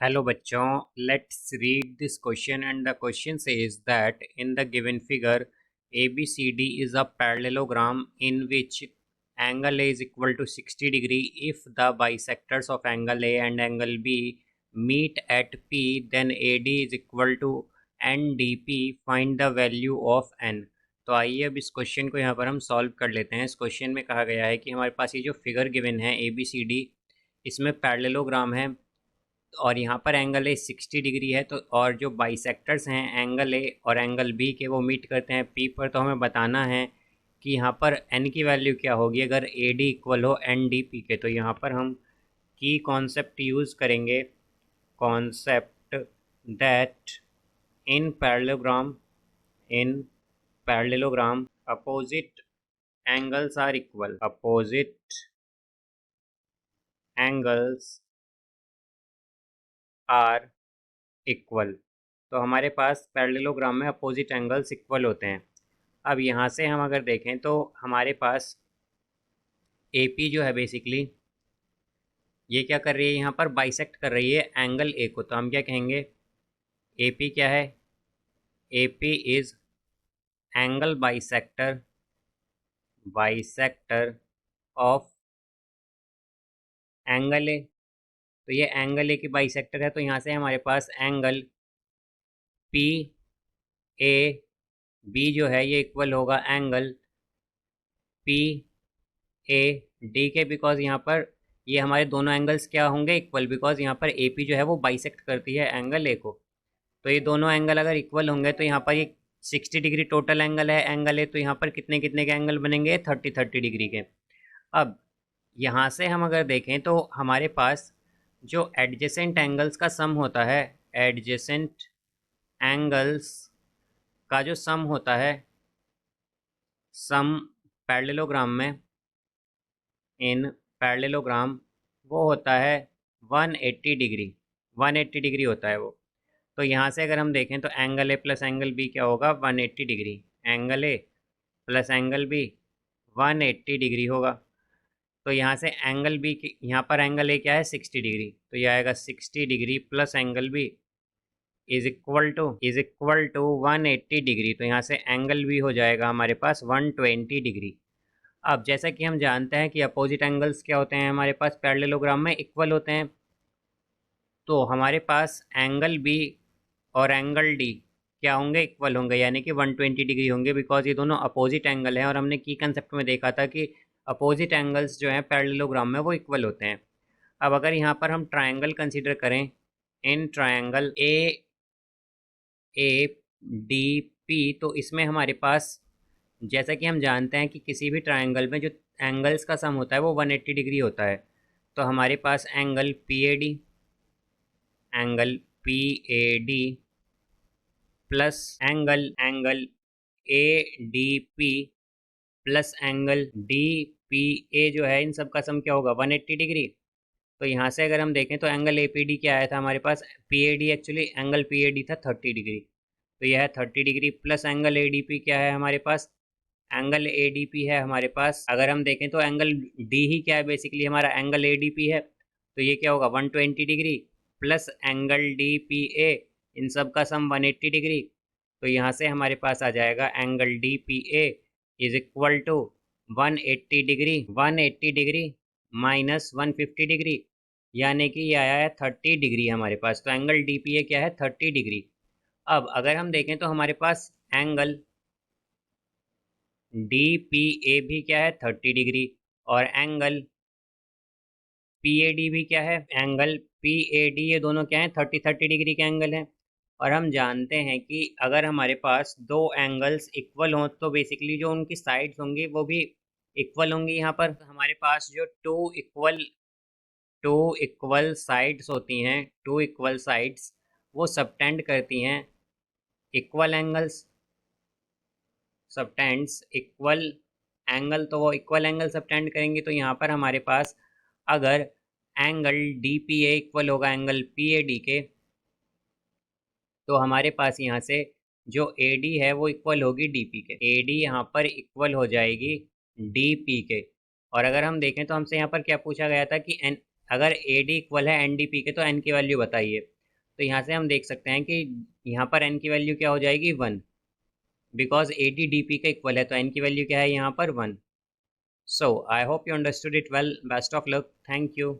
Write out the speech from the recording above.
Hello बच्चों, let's read this question and the question says that in the given figure ABCD is a parallelogram in which angle A is equal to 60 degree. If the bisectors of angle A and angle B meet at P, then AD is equal to NDP. Find the value of N. तो आइए अब इस question को यहाँ पर हम solve कर लेते हैं। इस क्वेश्चन में कहा गया है कि हमारे पास ये जो फिगर गिवन है ABCD, इसमें पैरेललोग्राम है और यहाँ पर एंगल ए 60 डिग्री है। तो और जो बाइसेक्टर्स हैं एंगल ए और एंगल बी के, वो मीट करते हैं पी पर। तो हमें बताना है कि यहाँ पर एन की वैल्यू क्या होगी अगर ए डी इक्वल हो एन डी पी के। तो यहाँ पर हम की कॉन्सेप्ट यूज़ करेंगे, concept that in parallelogram opposite angles are equal, opposite angles are equal. तो हमारे पास पैरेललोग्राम में अपोजिट एंगल्स इक्वल होते हैं। अब यहाँ से हम अगर देखें तो हमारे पास ए पी जो है बेसिकली ये क्या कर रही है, यहाँ पर बाइसेक्ट कर रही है एंगल ए को। तो हम क्या कहेंगे, ए पी क्या है, A P is angle bisector, bisector of angle A. तो ये एंगल ए की बाइसेक्टर है। तो यहाँ से हमारे पास एंगल पी ए बी जो है ये इक्वल होगा एंगल पी ए डी के, बिकॉज यहाँ पर ये हमारे दोनों एंगल्स क्या होंगे, इक्वल, बिकॉज यहाँ पर ए पी जो है वो बाइसेक्ट करती है एंगल ए को। तो ये दोनों एंगल अगर इक्वल होंगे तो यहाँ पर ये 60 डिग्री टोटल एंगल है एंगल ए। तो यहाँ पर कितने कितने के एंगल बनेंगे, 30 डिग्री के। अब यहाँ से हम अगर देखें तो हमारे पास जो एडजेसेंट एंगल्स का सम होता है, एडजेसेंट एंगल्स का जो सम होता है, सम पैरेललोग्राम में, इन पैरेललोग्राम, वो होता है 180 डिग्री, 180 डिग्री होता है वो। तो यहाँ से अगर हम देखें तो angle A plus angle B क्या होगा, 180 degree. Angle A plus angle B 180 degree होगा। तो यहाँ से एंगल बी की, यहाँ पर एंगल ए क्या है, 60 डिग्री। तो यह आएगा 60 degree plus angle B is equal to 180 degree. तो यहाँ से एंगल बी हो जाएगा हमारे पास 120 डिग्री। अब जैसा कि हम जानते हैं कि अपोजिट एंगल्स क्या होते हैं हमारे पास पैरेललोग्राम में, इक्वल होते हैं। तो हमारे पास एंगल बी और एंगल डी क्या होंगे, इक्वल होंगे, यानी कि 120 डिग्री होंगे, बिकॉज ये दोनों अपोजिट एंगल हैं। और हमने की कंसेप्ट में देखा था कि अपोजिट एंगल्स जो हैं पैरेललोग्राम में वो इक्वल होते हैं। अब अगर यहाँ पर हम ट्राइंगल कंसीडर करें, in triangle A D P, तो इसमें हमारे पास, जैसा कि हम जानते हैं कि किसी भी ट्राइंगल में जो एंगल्स का सम होता है वो 180 डिग्री होता है। तो हमारे पास angle P A D, angle P A D plus angle A D P plus angle D P A जो है, इन सब का सम क्या होगा, 180 डिग्री। तो यहाँ से अगर हम देखें तो एंगल ए पी डी क्या आया था हमारे पास, P A D, actually angle P A D था 30 डिग्री। तो यह है 30 degree plus angle A D P क्या है हमारे पास, एंगल ए डी पी है हमारे पास। अगर हम देखें तो एंगल डी ही क्या है, बेसिकली हमारा एंगल ए डी पी है। तो ये क्या होगा, 120 degree plus angle D P A, इन सब का सम 180 डिग्री। तो यहाँ से हमारे पास आ जाएगा angle D P A is equal to 180 degree, 180 degree minus 150 degree, यानी कि ये आया है 30 डिग्री हमारे पास। तो एंगल डी पी ए क्या है, 30 डिग्री। अब अगर हम देखें तो हमारे पास एंगल डी पी ए भी क्या है, 30 डिग्री, और एंगल पी ए डी भी क्या है, एंगल पी ए डी, ये दोनों क्या है, 30 डिग्री के एंगल हैं। और हम जानते हैं कि अगर हमारे पास दो एंगल्स इक्वल हों तो बेसिकली जो उनकी साइड्स होंगी वो भी इक्वल होंगी। यहाँ पर हमारे पास जो टू इक्वल साइड्स होती हैं, टू इक्वल साइड्स वो सबटेंड करती हैं equal angles, subtends equal angle. तो वो इक्वल एंगल सबटेंड करेंगी। तो यहाँ पर हमारे पास अगर एंगल डी पी ए इक्वल होगा एंगल पी ए डी के, तो हमारे पास यहाँ से जो ए डी है वो इक्वल होगी डी पी के, ए डी यहाँ पर इक्वल हो जाएगी डी पी के। और अगर हम देखें तो हमसे यहाँ पर क्या पूछा गया था कि अगर ए डी इक्वल है एन डी पी के तो एन की वैल्यू बताइए। तो यहाँ से हम देख सकते हैं कि यहाँ पर एन की वैल्यू क्या हो जाएगी 1, because A D D P का इक्वल है, तो एन की वैल्यू क्या है यहाँ पर 1। So I hope you understood it well. Best of luck. Thank you.